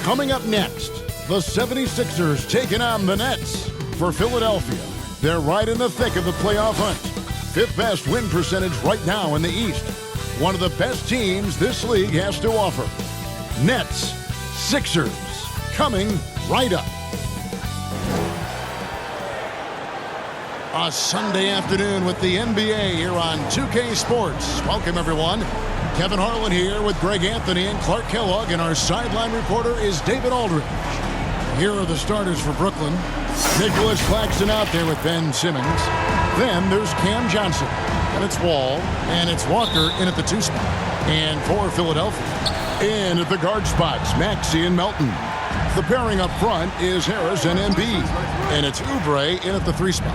Coming up next, the 76ers taking on the Nets. For Philadelphia, they're right in the thick of the playoff hunt. Fifth best win percentage right now in the East. One of the best teams this league has to offer. Nets, Sixers, coming right up. A Sunday afternoon with the NBA here on 2K Sports. Welcome, everyone. Kevin Harlan here with Greg Anthony and Clark Kellogg, and our sideline reporter is David Aldridge. Here are the starters for Brooklyn. Nicholas Claxton out there with Ben Simmons. Then there's Cam Johnson. And it's Wall. And it's Walker in at the 2 spot. And for Philadelphia, in at the guard spots, Maxey and Melton. The pairing up front is Harris and Embiid. And it's Oubre in at the 3 spot.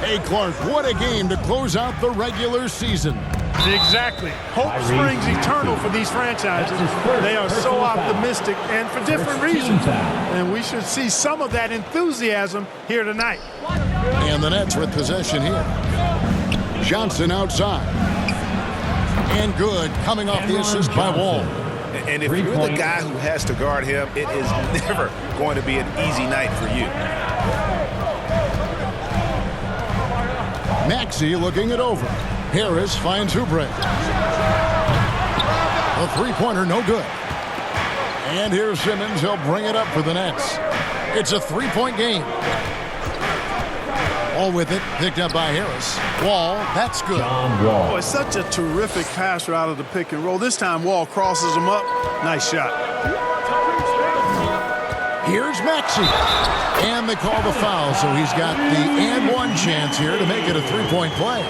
Hey, Clark, what a game to close out the regular season. Exactly. Hope springs eternal for these franchises. They are so optimistic and for different reasons. And we should see some of that enthusiasm here tonight. And the Nets with possession here. Johnson outside. And good, coming off the assist by Wall. And if you're the guy who has to guard him, it is never going to be an easy night for you. Maxey looking it over. Harris finds Oubre. A three-pointer, no good. And here's Simmons. He'll bring it up for the Nets. It's a three-point game. Wall with it, picked up by Harris. Wall, that's good. Oh, it's such a terrific passer out of the pick and roll. This time, Wall crosses him up. Nice shot. Here's Maxey. And they call the foul, so he's got the and one chance here to make it a three-point play.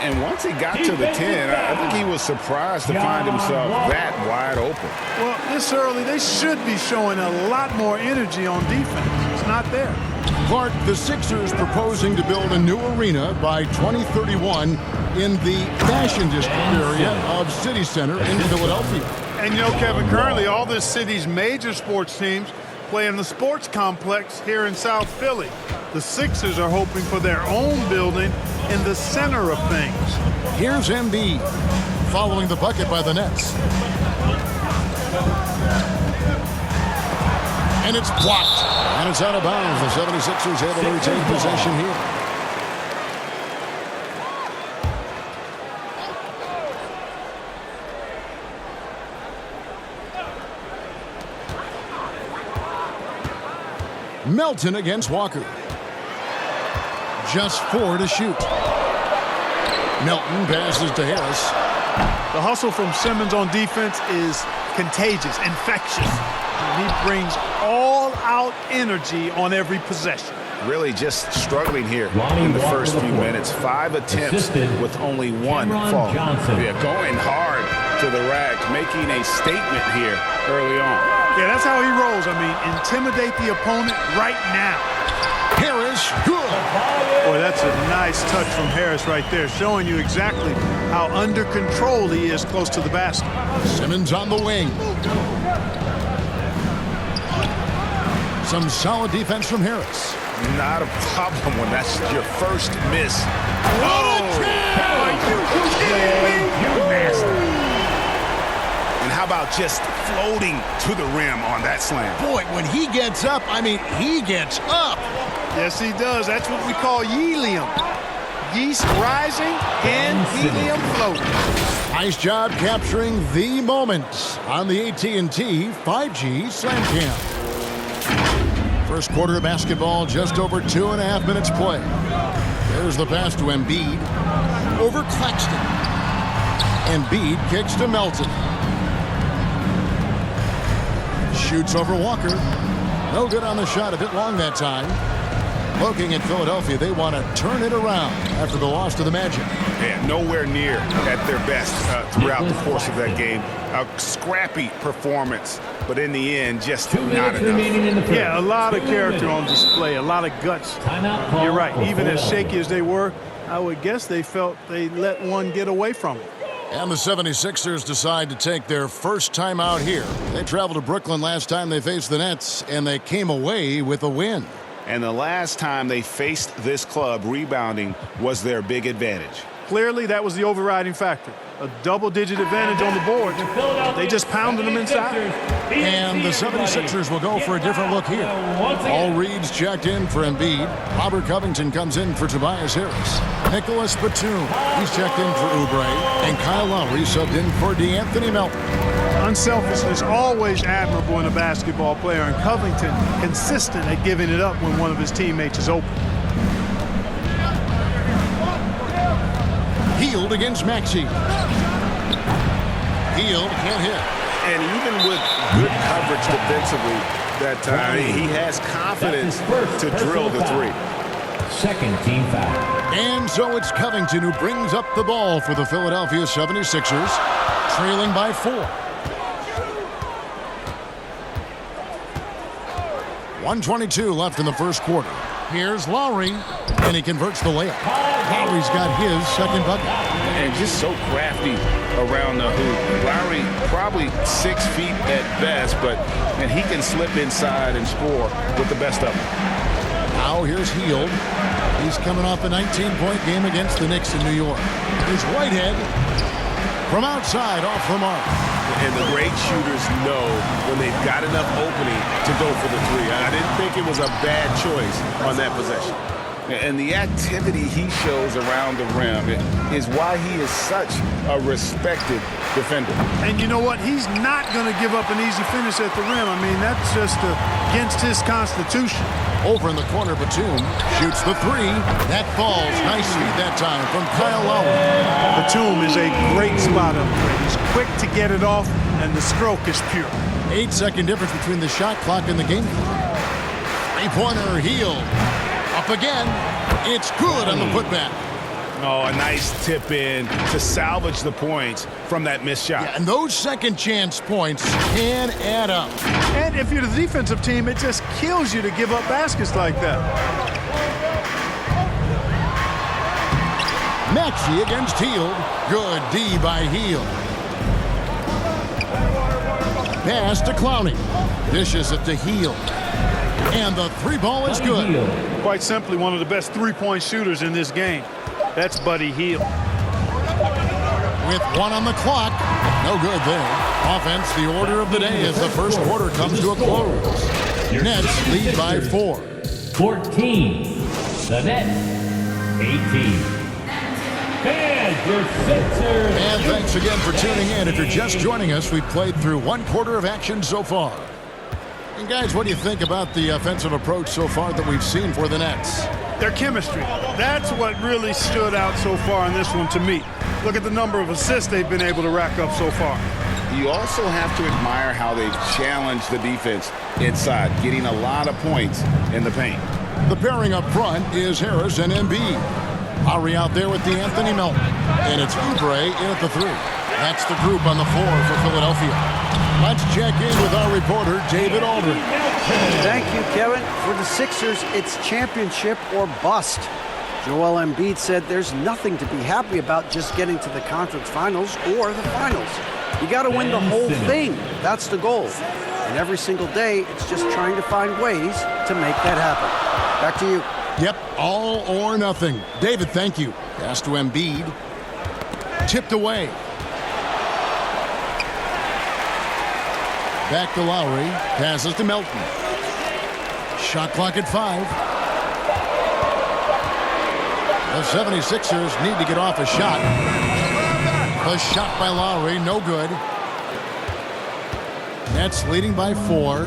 And once he got to the 10, I think he was surprised to find himself that wide open. Well, this early, they should be showing a lot more energy on defense. It's not there. Clark, the Sixers proposing to build a new arena by 2031 in the Fashion District area of City Center in Philadelphia. And you know, Kevin, currently all this city's major sports teams play in the sports complex here in South Philly. The Sixers are hoping for their own building in the center of things. Here's Embiid following the bucket by the Nets. And it's blocked. And it's out of bounds. The 76ers able to retain possession here. Melton against Walker. Just 4 to shoot. Melton passes to Harris. The hustle from Simmons on defense is contagious, infectious. He brings all-out energy on every possession. Really just struggling here in the first few minutes. 5 attempts with only 1 fall. Yeah, going hard to the rack, making a statement here early on. Yeah, that's how he rolls. I mean, intimidate the opponent right now. Harris, good. Boy, that's a nice touch from Harris right there, showing you exactly how under control he is close to the basket. Simmons on the wing. Some solid defense from Harris. Not a problem when that's your first miss. Oh! And how about just floating to the rim on that slam? Boy, when he gets up, I mean, he gets up. Yes, he does. That's what we call helium. Yeast rising and helium floating. Nice job capturing the moment on the AT&T 5G Slam Cam. First quarter of basketball, just over 2.5 minutes play. There's the pass to Embiid. Over Claxton. Embiid kicks to Melton. Shoots over Walker. No good on the shot, a bit long that time. Looking at Philadelphia, they want to turn it around after the loss to the Magic. Yeah, nowhere near at their best throughout the course of that game. A scrappy performance, but in the end, just not enough. Yeah, a lot of character on display, a lot of guts. You're right. Even as shaky as they were, I would guess they felt they let one get away from them. And the 76ers decide to take their first time out here. They traveled to Brooklyn last time they faced the Nets, and they came away with a win. And the last time they faced this club, rebounding was their big advantage. Clearly, that was the overriding factor. A double-digit advantage on the board. They just pounded them inside. And the 76ers will go for a different look here. All Reed's checked in for Embiid. Robert Covington comes in for Tobias Harris. Nicholas Batum, he's checked in for Oubre. And Kyle Lowry subbed in for DeAnthony Melton. Unselfishness always admirable in a basketball player, and Covington consistent at giving it up when one of his teammates is open. Hield against Maxey. Hield can't hit. And even with good coverage defensively that time, he has confidence to drill the three. Second team foul. And so it's Covington who brings up the ball for the Philadelphia 76ers, trailing by 4. 1:22 left in the first quarter. Here's Lowry, and he converts the layup. Lowry's got his second bucket. And just so crafty around the hoop. Lowry probably 6 feet at best, and he can slip inside and score with the best of them. Now here's Hield. He's coming off a 19-point game against the Knicks in New York. Here's Whitehead from outside off the mark. And the great shooters know when they've got enough opening to go for the three. I didn't think it was a bad choice on that possession. And the activity he shows around the rim is why he is such a respected defender. And you know what? He's not going to give up an easy finish at the rim. I mean, that's just against his constitution. Over in the corner, Batum shoots the three. That falls. Nice feed that time from Kyle Lowry. Batum is a great spot up there. He's quick to get it off, and the stroke is pure. 8-second difference between the shot clock and the game clock. Three-pointer, Hield. Up again. It's good on the putback. Oh, a nice tip in to salvage the points from that missed shot. Yeah, and those second chance points can add up. And if you're the defensive team, it just kills you to give up baskets like that. Maxey against Hield. Good D by Hield. Pass to Clowney. Dishes it to Hield. And the three ball is good. Quite simply, one of the best three-point shooters in this game. That's Buddy Hield. With 1 on the clock. No good there. Offense, the order of the day as the first quarter comes to a close. Nets lead by 4. 14. The Nets. 18. And your Sixers. And thanks again for tuning in. If you're just joining us, we've played through 1 quarter of action so far. And guys, what do you think about the offensive approach so far that we've seen for the Nets? Their chemistry. That's what really stood out so far in this one to me. Look at the number of assists they've been able to rack up so far. You also have to admire how they've challenged the defense inside, getting a lot of points in the paint. The pairing up front is Harris and Embiid. Lowry out there with DeAnthony Melton. And it's Oubre in at the 3. That's the group on the floor for Philadelphia. Let's check in with our reporter, David Aldridge. Thank you, Kevin. For the Sixers, it's championship or bust. Joel Embiid said there's nothing to be happy about just getting to the conference finals or the finals. You got to win the whole thing. That's the goal. And every single day, it's just trying to find ways to make that happen. Back to you. Yep, all or nothing. David, thank you. Pass to Embiid. Tipped away. Back to Lowry. Passes to Melton. Shot clock at 5. The 76ers need to get off a shot. The shot by Lowry, no good. Nets leading by 4.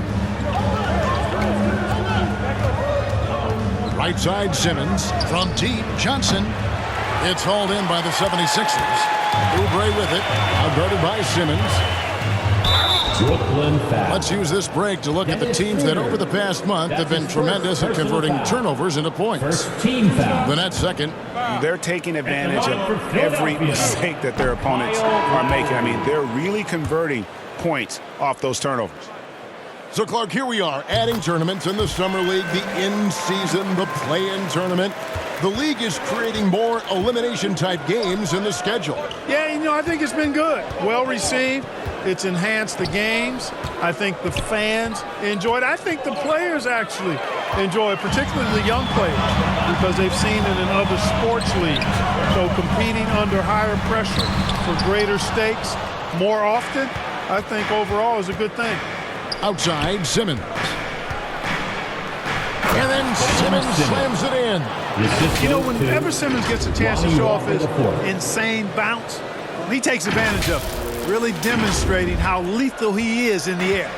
Right side, Simmons. From deep, Johnson. It's hauled in by the 76ers. Oubre with it. Outguarded by Simmons. Brooklyn foul. Let's use this break to look at the teams that over the past month have been tremendous at converting turnovers into points. First team foul. The Nets second. They're taking advantage of every mistake that their opponents are making. I mean, they're really converting points off those turnovers. So, Clark, here we are, adding tournaments in the Summer League, the in-season, the play-in tournament. The league is creating more elimination-type games in the schedule. Yeah, I think it's been good. Well received. It's enhanced the games. I think the fans enjoy it. I think the players actually enjoy it, particularly the young players, because they've seen it in other sports leagues. So competing under higher pressure for greater stakes more often, I think overall is a good thing. Outside, Simmons. And then Simmons slams it in. Whenever Simmons gets a chance to show off his insane bounce, he takes advantage of it, really demonstrating how lethal he is in the air.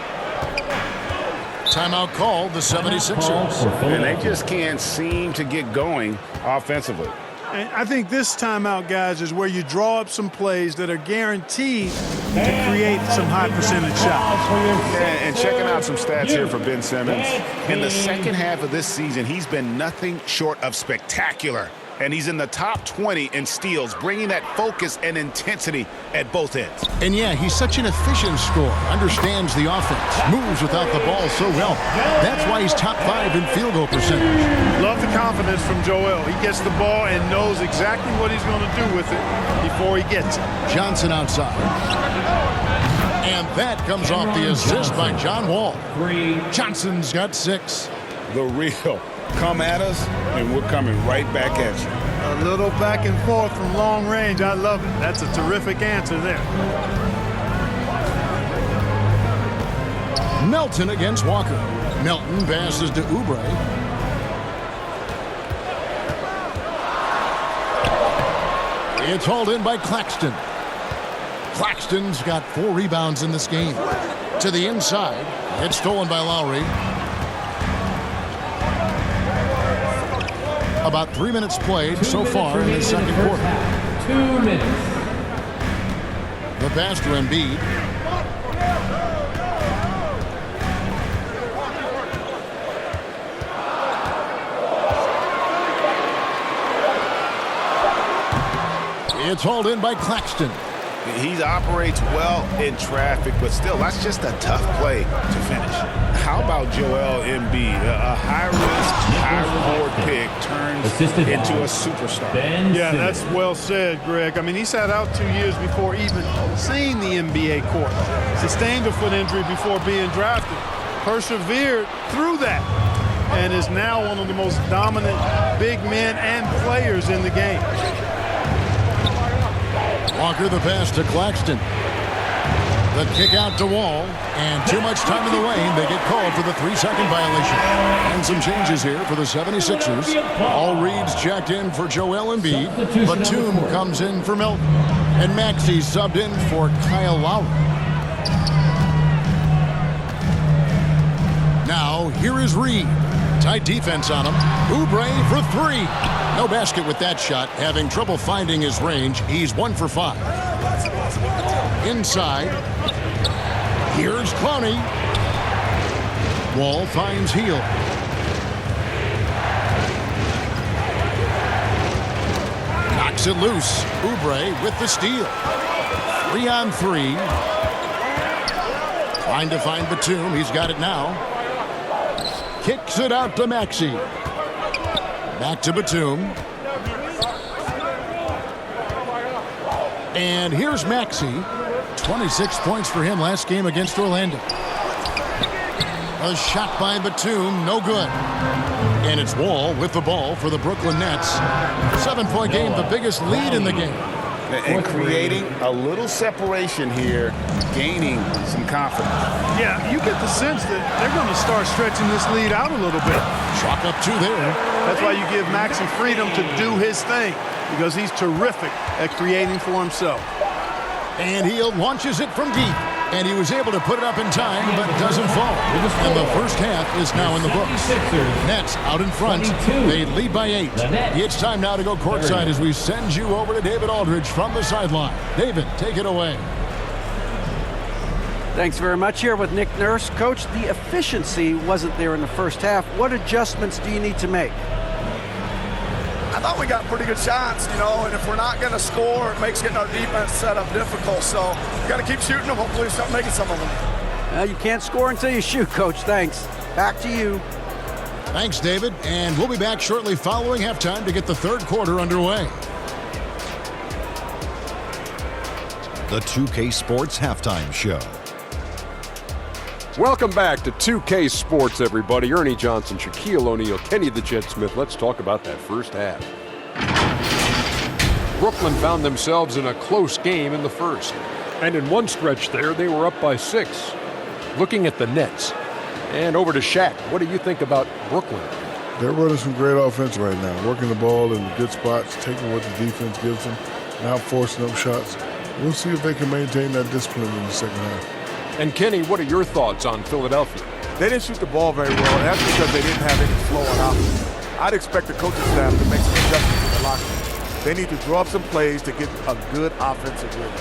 Timeout called the 76ers. And they just can't seem to get going offensively. And I think this timeout, guys, is where you draw up some plays that are guaranteed to create some high percentage shots. And checking out some stats here for Ben Simmons. In the second half of this season, he's been nothing short of spectacular. And he's in the top 20 in steals, bringing that focus and intensity at both ends. And yeah, he's such an efficient scorer, understands the offense, moves without the ball so well. That's why he's top 5 in field goal percentage. Love the confidence from Joel. He gets the ball and knows exactly what he's going to do with it before he gets it. Johnson outside. And that comes off the assist by John Wall. Johnson's got 6. The real. Come at us, and we're coming right back at you. A little back and forth from long range. I love it. That's a terrific answer there. Melton against Walker. Melton passes to Oubre. It's hauled in by Claxton. Claxton's got 4 rebounds in this game. To the inside. It's stolen by Lowry. About 3 minutes played so far in the second quarter. 2 minutes. The pass to Embiid. It's hauled in by Claxton. He operates well in traffic, but still, that's just a tough play to finish. How about Joel Embiid? A high-risk, high-reward pick turns into a superstar. Yeah, that's well said, Greg. I mean, he sat out 2 years before even seeing the NBA court. Sustained a foot injury before being drafted. Persevered through that and is now one of the most dominant big men and players in the game. Walker the pass to Claxton. The kick out to Wall. And too much time in the lane. They get called for the 3-second violation. And some changes here for the 76ers. All reads checked in for Joel Embiid. Batum comes in for Melton. And Maxey subbed in for Kyle Lowry. Now, here is Reed. Tight defense on him. Oubre for 3. No basket with that shot. Having trouble finding his range. He's 1 for 5. Inside. Here's Clowney. Wall finds Hield. Knocks it loose. Oubre with the steal. 3-on-3. Trying to find Batum. He's got it now. Kicks it out to Maxey. Back to Batum. And here's Maxey. 26 points for him last game against Orlando. A shot by Batum, no good. And it's Wall with the ball for the Brooklyn Nets. 7-point game, the biggest lead in the game. And creating a little separation here, gaining some confidence. Yeah, you get the sense that they're going to start stretching this lead out a little bit. Chalk up 2 there. That's why you give Maxey freedom to do his thing, because he's terrific at creating for himself. And he launches it from deep. And he was able to put it up in time, but doesn't fall. And the first half is now in the books. Nets out in front. They lead by 8. It's time now to go courtside as we send you over to David Aldridge from the sideline. David, take it away. Thanks very much. Here with Nick Nurse. Coach, the efficiency wasn't there in the first half. What adjustments do you need to make? I thought we got pretty good shots, and if we're not going to score, it makes getting our defense set up difficult. So we got to keep shooting them. Hopefully we start making some of them. You can't score until you shoot, Coach. Thanks. Back to you. Thanks, David. And we'll be back shortly following halftime to get the third quarter underway. the 2K Sports Halftime Show. Welcome back to 2K Sports, everybody. Ernie Johnson, Shaquille O'Neal, Kenny the Jet Smith. Let's talk about that first half. Brooklyn found themselves in a close game in the first. And in one stretch there, they were up by 6. Looking at the Nets. And over to Shaq. What do you think about Brooklyn? They're running some great offense right now, working the ball in good spots, taking what the defense gives them, not forcing up shots. We'll see if they can maintain that discipline in the second half. And Kenny, what are your thoughts on Philadelphia? They didn't shoot the ball very well, and that's because they didn't have any flow on offense. I'd expect the coaching staff to make some adjustments in the locker room. They need to draw up some plays to get a good offensive rhythm.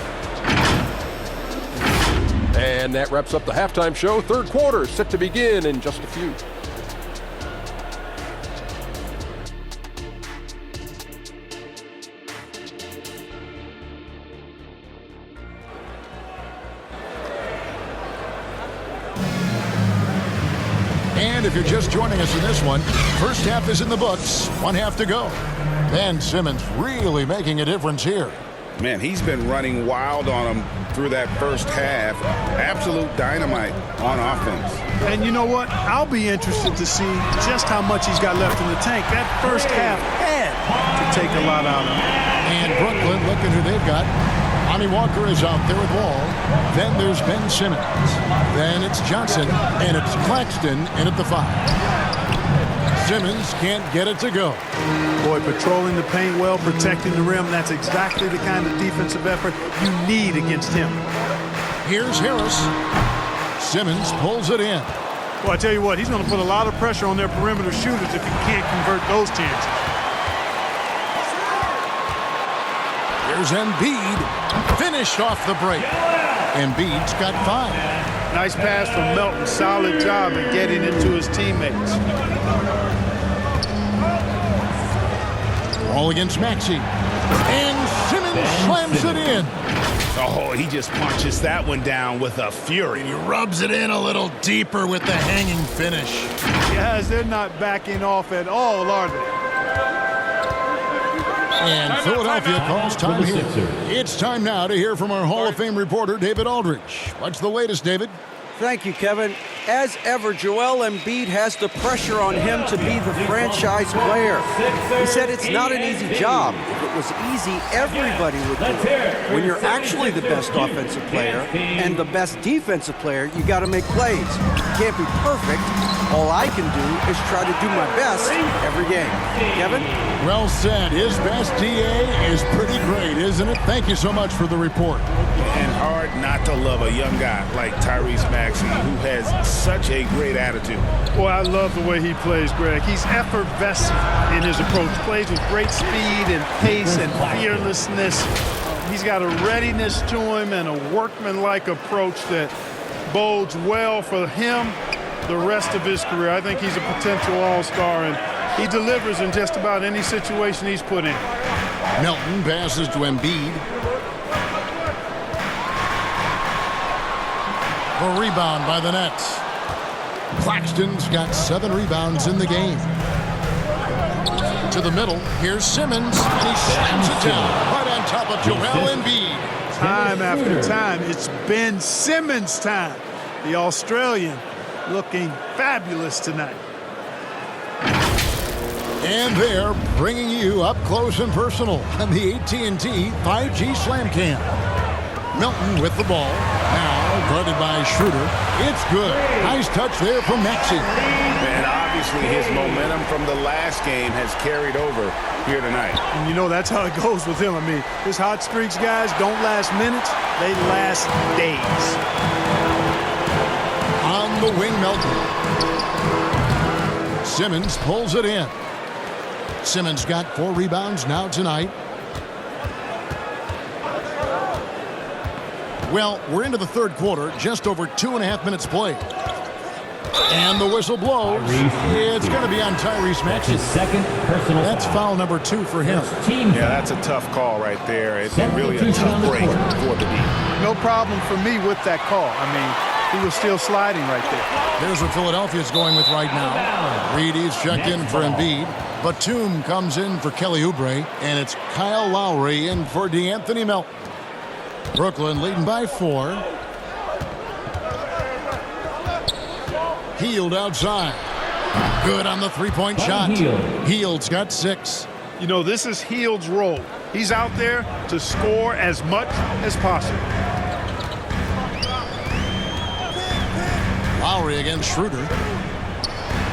And that wraps up the halftime show. Third quarter set to begin in just a few. And if you're just joining us in this one, first half is in the books. 1 half to go. Ben Simmons really making a difference here. Man, he's been running wild on him through that first half. Absolute dynamite on offense. And you know what? I'll be interested to see just how much he's got left in the tank. That first half had to take a lot out of him. And Brooklyn, look at who they've got. Lonnie Walker is out there with Wall. Then there's Ben Simmons. Then it's Johnson. And it's Claxton in at the 5. Simmons can't get it to go. Boy, patrolling the paint well, protecting the rim. That's exactly the kind of defensive effort you need against him. Here's Harris. Simmons pulls it in. Well, I tell you what, he's going to put a lot of pressure on their perimeter shooters if he can't convert those chances. Here's Embiid. Finished off the break. Embiid's got 5. Nice pass from Melton. Solid job at getting into his teammates. All against Maxey. And Simmons slams it in. Oh, he just punches that one down with a fury. He rubs it in a little deeper with the hanging finish. Guys, they're not backing off at all, are they? And Philadelphia calls time here. It's time now to hear from our Hall of Fame reporter, David Aldridge. What's the latest, David? Thank you, Kevin. As ever, Joel Embiid has the pressure on him to be the franchise player. He said it's not an easy job. If it was easy, everybody would do it. When you're actually the best offensive player and the best defensive player, you got to make plays. You can't be perfect. All I can do is try to do my best every game. Kevin? Well said. His best DA is pretty great, isn't it? Thank you so much for the report. And hard not to love a young guy like Tyrese Maxey, who has such a great attitude. Boy, I love the way he plays, Greg. He's effervescent in his approach. Plays with great speed and pace and fearlessness. He's got a readiness to him and a workmanlike approach that bodes well for him the rest of his career. I think he's a potential all-star, and he delivers in just about any situation he's put in. Melton passes to Embiid. A rebound by the Nets. Claxton's got 7 rebounds in the game. To the middle, here's Simmons, and he slams it down right on top of Joel Embiid. Time after time, it's Ben Simmons' time. The Australian looking fabulous tonight. And they're bringing you up close and personal on the AT&T 5G Slam Cam. Melton with the ball. Now guarded by Schroeder. It's good. Nice touch there from Maxey. And obviously his momentum from the last game has carried over here tonight. And you know that's how it goes with him. I mean, his hot streaks, guys, don't last minutes. They last days. On the wing, Melton. Simmons pulls it in. Simmons got 4 rebounds now tonight. Well, we're into the third quarter, just over 2.5 minutes played. And the whistle blows. It's going to be on Tyrese Maxey. His second personal That's foul number 2 for him. Yeah, that's a tough call right there. It's really a tough break for the D. No problem for me with that call. I mean, he was still sliding right there. Here's what Philadelphia's going with right now. Reedy's checked in for Embiid. Batum comes in for Kelly Oubre. And it's Kyle Lowry in for DeAnthony Melton. Brooklyn leading by 4. Hield outside. Good on the three-point shot. Hield's got 6. You know, this is Hield's role. He's out there to score as much as possible. Lowry against Schroeder.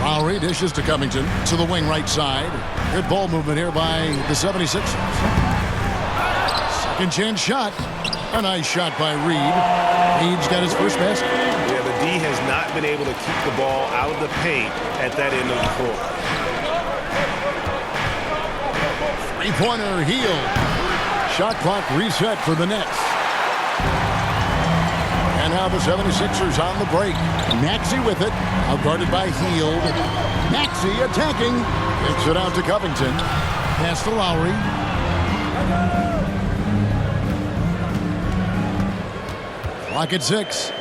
Lowry dishes to Covington to the wing right side. Good ball movement here by the 76ers. Second chance shot. A nice shot by Reed. Reed's got his first basket. Yeah, the D has not been able to keep the ball out of the paint at that end of the court. Three-pointer, Hield. Shot clock reset for the Nets. And now the 76ers on the break. Maxey with it. Outguarded by Hield. Maxey attacking. Kicks it out to Covington. Pass to Lowry. Clock at 6.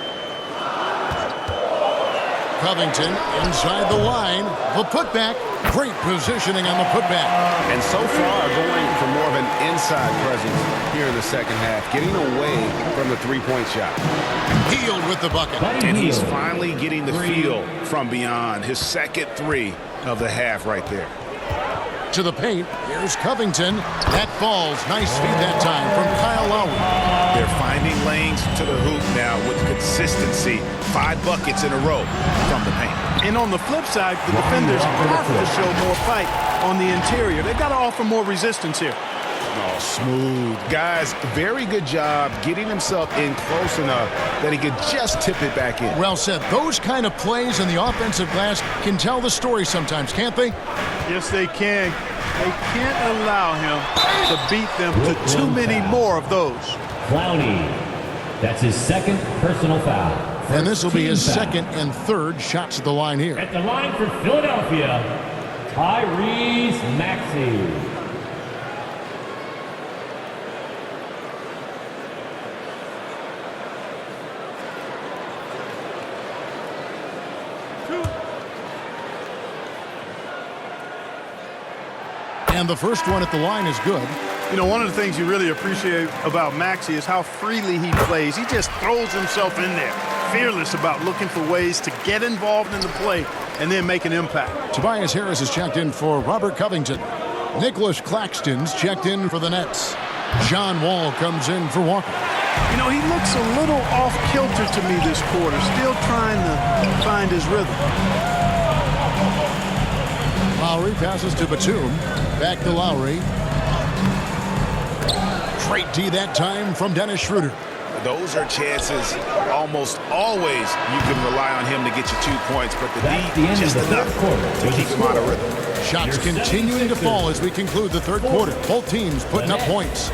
Covington inside the line. The putback. Great positioning on the putback. And so far going for more of an inside presence here in the second half. Getting away from the three-point shot. Hield with the bucket. And he's finally getting the feel from beyond. His second 3 of the half right there. To the paint. Here's Covington. That falls. Nice feed that time from Kyle Lowry. They're finding lanes to the hoop now with consistency. 5 buckets in a row from the paint. And on the flip side, the defenders have to show more fight on the interior. They've got to offer more resistance here. Oh, smooth. Guys, very good job getting himself in close enough that he could just tip it back in. Well said. Those kind of plays in the offensive glass can tell the story sometimes, can't they? Yes, they can. They can't allow him to beat them to too many more of those. Clowney. That's his second personal foul. And this will be his Team foul. second and third shots at the line here. At the line for Philadelphia, Tyrese Maxey. And the first one at the line is good. You know, one of the things you really appreciate about Maxey is how freely he plays. He just throws himself in there, fearless about looking for ways to get involved in the play and then make an impact. Tobias Harris is checked in for Robert Covington. Nicholas Claxton's checked in for the Nets. John Wall comes in for Walker. You know, he looks a little off-kilter to me this quarter, still trying to find his rhythm. Lowry passes to Batum. Back to Lowry. Straight D that time from Dennis Schroeder. Those are chances almost always you can rely on him to get you 2 points, but the D just enough to keep him out of rhythm. Shots continuing to fall as we conclude the third quarter. Both teams putting up points.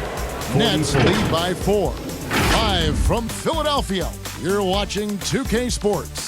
Nets lead by 4. Live from Philadelphia, you're watching 2K Sports.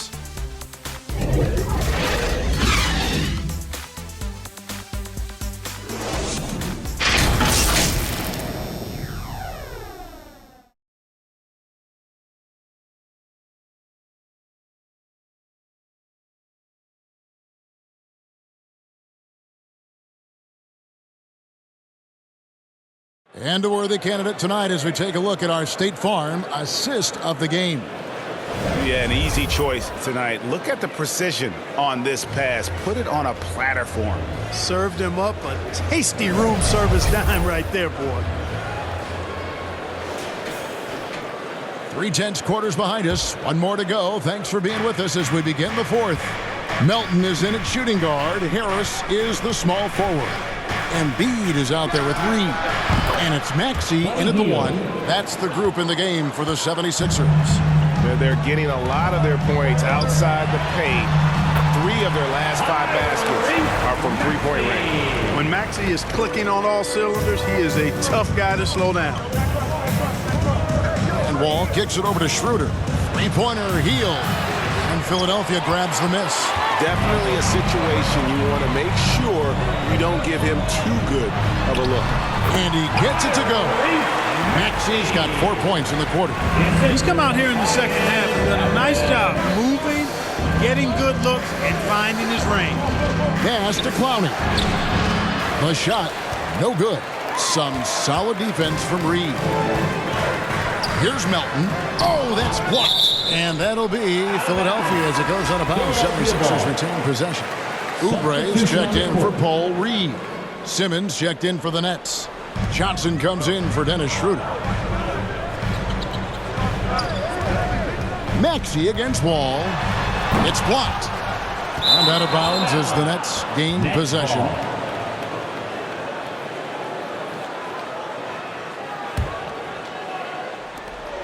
And a worthy candidate tonight as we take a look at our State Farm assist of the game. Yeah, an easy choice tonight. Look at the precision on this pass. Put it on a platter for him. Served him up a tasty room service dime right there, boy. 3/10 quarters behind us. One more to go. Thanks for being with us as we begin the fourth. Melton is in at shooting guard. Harris is the small forward. Embiid is out there with Reed. And it's Maxey in at the 1. That's the group in the game for the 76ers. They're getting a lot of their points outside the paint. 3 of their last 5 baskets are from three-point range. When Maxey is clicking on all cylinders, he is a tough guy to slow down. And Wall kicks it over to Schroeder. Three-pointer, Hield. And Philadelphia grabs the miss. Definitely a situation you want to make sure you don't give him too good of a look. And he gets it to go. Maxey's got 4 points in the quarter. He's come out here in the second half and done a nice job moving, getting good looks, and finding his range. Pass to Clowney. The shot, no good. Some solid defense from Reed. Here's Melton. Oh, that's blocked. And that'll be Philadelphia as it goes out of bounds. 76ers retain possession. Oubre's checked in for Paul Reed. Simmons checked in for the Nets. Johnson comes in for Dennis Schroeder. Maxey against Wall. It's blocked. And out of bounds as the Nets gain possession.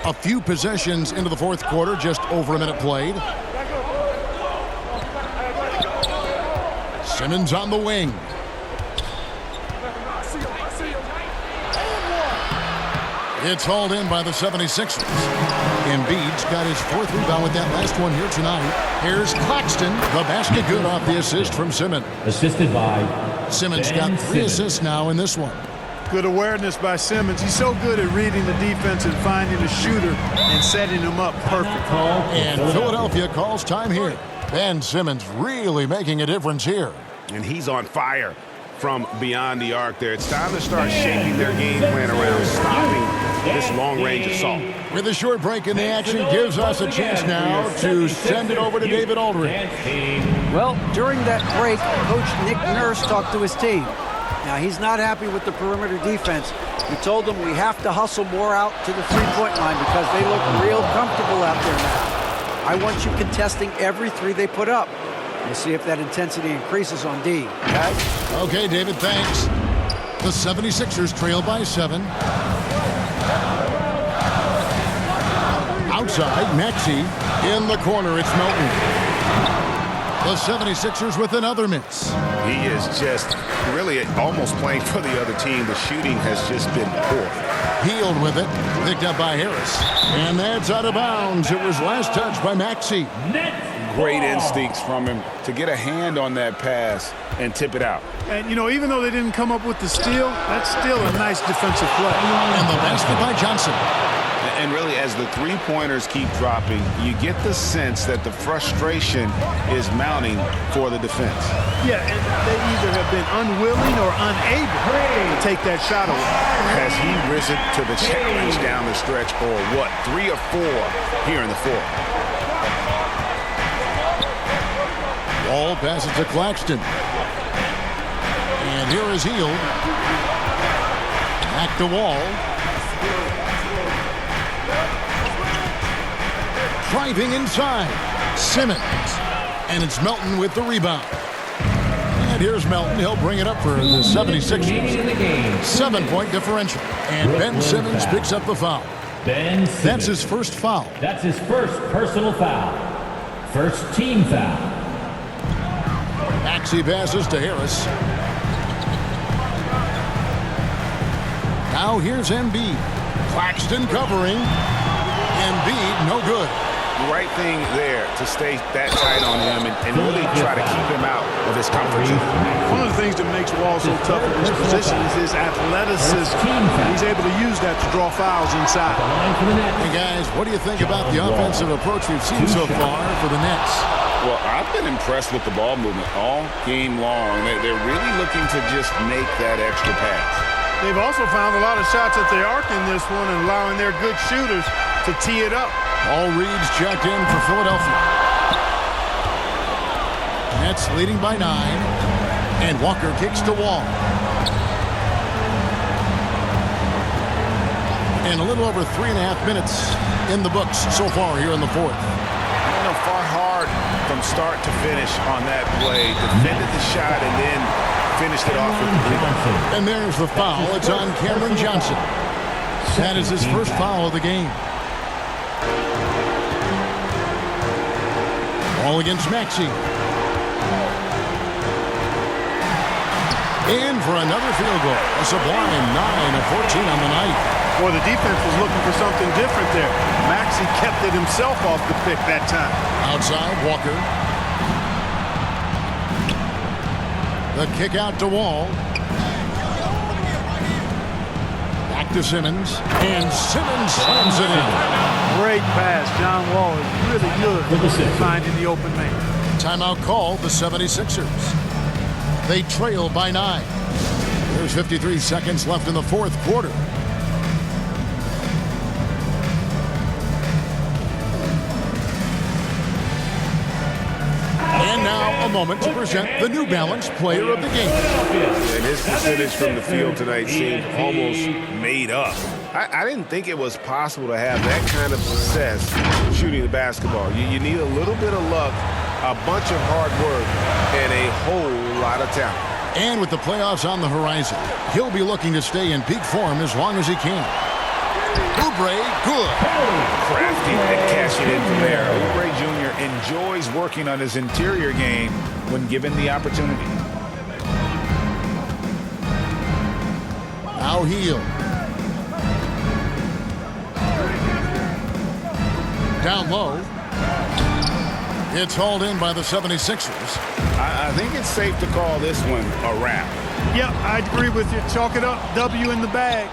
A few possessions into the fourth quarter, just over a minute played. Simmons on the wing. It's hauled in by the 76ers. Embiid's got his fourth rebound with that last one here tonight. Here's Claxton. The basket good off the assist from Simmons. Assisted by Simmons got 3 assists now in this one. Good awareness by Simmons. He's so good at reading the defense and finding a shooter and setting him up perfect. And Philadelphia calls time here. Ben Simmons really making a difference here. And he's on fire from beyond the arc there. It's time to start shaping their game plan around stopping this long-range assault. With a short break in the action, gives us a chance now to send it over to David Aldridge. Well, during that break, Coach Nick Nurse talked to his team. Now, he's not happy with the perimeter defense. He told them we have to hustle more out to the three-point line because they look real comfortable out there now. I want you contesting every three they put up. We'll see if that intensity increases on D. Okay, David, thanks. The 76ers trail by 7. Outside, Maxey. In the corner, it's Melton. The 76ers with another miss. He is just really almost playing for the other team. The shooting has just been poor. Healed with it. Picked up by Harris. And that's out of bounds. It was last touched by Maxey. Great instincts from him to get a hand on that pass and tip it out. And, you know, even though they didn't come up with the steal, that's still a nice defensive play. And the basket by Johnson. And really, as the three-pointers keep dropping, you get the sense that the frustration is mounting for the defense. Yeah, and they either have been unwilling or unable to take that shot away. Has he risen to the challenge down the stretch, or what? 3 or 4 here in the fourth. Wall passes to Claxton. And here is Hield. Back to Wall. Driving inside. Simmons. And it's Melton with the rebound. And here's Melton. He'll bring it up for the 76ers. 7-point differential. And Ben Simmons picks up the foul. Ben Simmons. That's his first foul. That's his first personal foul. First team foul. Maxey passes to Harris. Now here's Embiid. Claxton covering. Embiid, no good. Right thing there to stay that tight on him and really try to keep him out of his comfort zone. One of the things that makes Wall so tough in this position is his athleticism. He's able to use that to draw fouls inside. Hey guys, what do you think about the offensive approach we've seen so far for the Nets? Well, I've been impressed with the ball movement all game long. They're really looking to just make that extra pass. They've also found a lot of shots at the arc in this one and allowing their good shooters to tee it up. All Reed's checked in for Philadelphia. Nets leading by 9. And Walker kicks to Wall. And a little over 3.5 minutes in the books so far here in the fourth. You know, fought hard from start to finish on that play. Defended the shot and then finished it off with the rebound. And there's the foul. It's on Cameron Johnson. That is his first foul of the game. Ball against Maxey. In for another field goal. A sublime 9 of 14 on the night. Boy, the defense was looking for something different there. Maxey kept it himself off the pick that time. Outside, Walker. The kick out to Wall. Back to Simmons. And Simmons slams it in. Great pass. John Wall is really good at finding the open man. Timeout called the 76ers. They trail by 9. There's 53 seconds left in the fourth quarter. a moment to present the New Balance Player of the Game. And his percentage from the field tonight seemed almost made up. I didn't think it was possible to have that kind of success shooting the basketball. You need a little bit of luck, a bunch of hard work, and a whole lot of talent. And with the playoffs on the horizon, he'll be looking to stay in peak form as long as he can. Oubre, good. Crafty and cashing in from there. Oubre Jr. enjoys working on his interior game when given the opportunity. Now Hield. Down low. It's hauled in by the 76ers. I think it's safe to call this one a wrap. Yep, I agree with you. Chalk it up. W in the bag.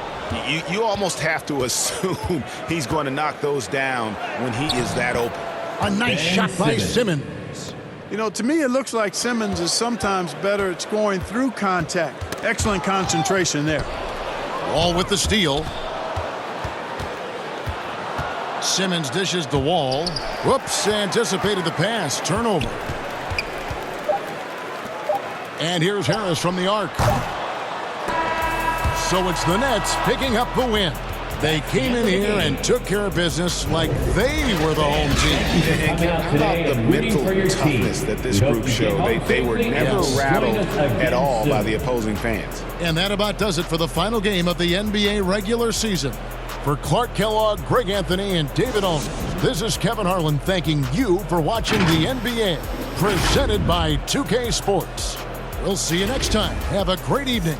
You almost have to assume he's going to knock those down when he is that open. A nice shot by Simmons. You know, to me, it looks like Simmons is sometimes better at scoring through contact. Excellent concentration there. Wall with the steal. Simmons dishes the Wall. Whoops, anticipated the pass. Turnover. And here's Harris from the arc. So it's the Nets picking up the win. They came in here and took care of business like they were the home team. How about the mental toughness that this group showed? They were never rattled at all by the opposing fans. And that about does it for the final game of the NBA regular season. For Clark Kellogg, Greg Anthony, and David Olney, this is Kevin Harlan thanking you for watching the NBA, presented by 2K Sports. We'll see you next time. Have a great evening.